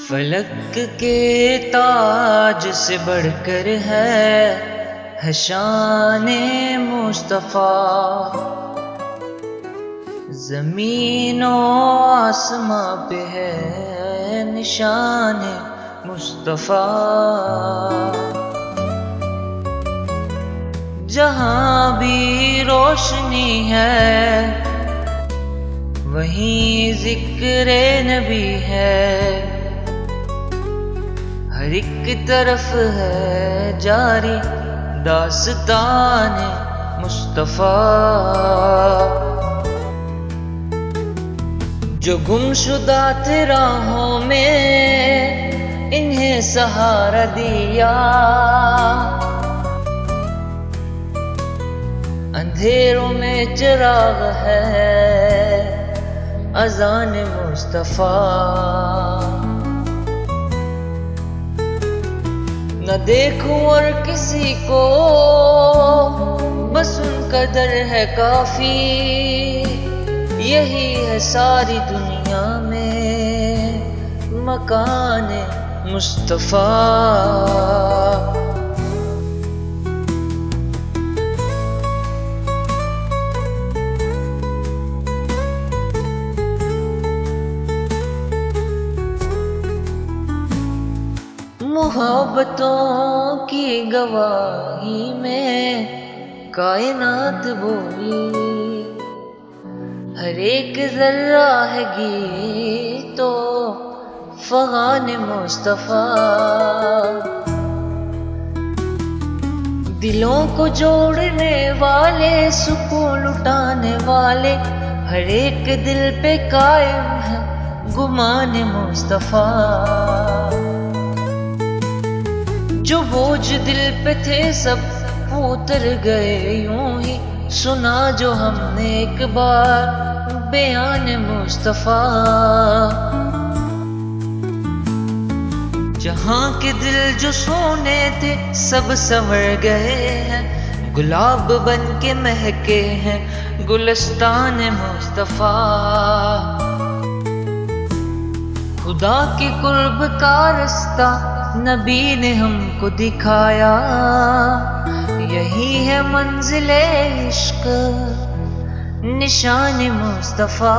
فلک کے تاج سے بڑھ کر ہے شان مصطفیٰ، زمین و آسماں پہ ہے نشان مصطفیٰ، جہاں بھی روشنی ہے وہیں ذکر نبی ہے، ہر ایک طرف ہے جاری داستان مصطفیٰ، جو گم شدہ تھے راہوں میں انہیں سہارا دیا، اندھیروں میں چراغ ہے اذان مصطفیٰ، نہ دیکھوں اور کسی کو بس ان کا در ہے کافی، یہی ہے ساری دنیا میں مکان مصطفیٰ، محبتوں کی گواہی میں کائنات بولی، ہر ایک ذرہ ہے گیت و فغان مصطفیٰ، دلوں کو جوڑنے والے سکون لٹانے والے، ہر ایک دل پہ قائم ہے گمان مصطفیٰ، جو بوجھ دل پہ تھے سب اتر گئے یوں ہی، سنا جو ہم نے ایک بار بیان مصطفیٰ، جہاں کے دل جو سونے تھے سب سنور گئے ہیں، گلاب بن کے مہکے ہیں گلستان مصطفیٰ، خدا کے قرب کا رستہ نبی نے ہم کو دکھایا، یہی ہے منزل عشق نشان مصطفیٰ،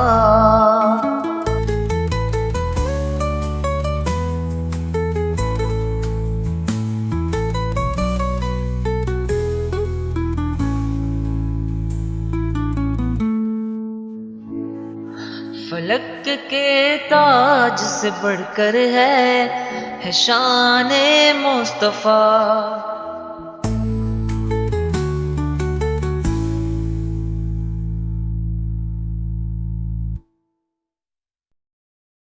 فلک کے تاج سے بڑھ کر ہے شان مصطفیٰ،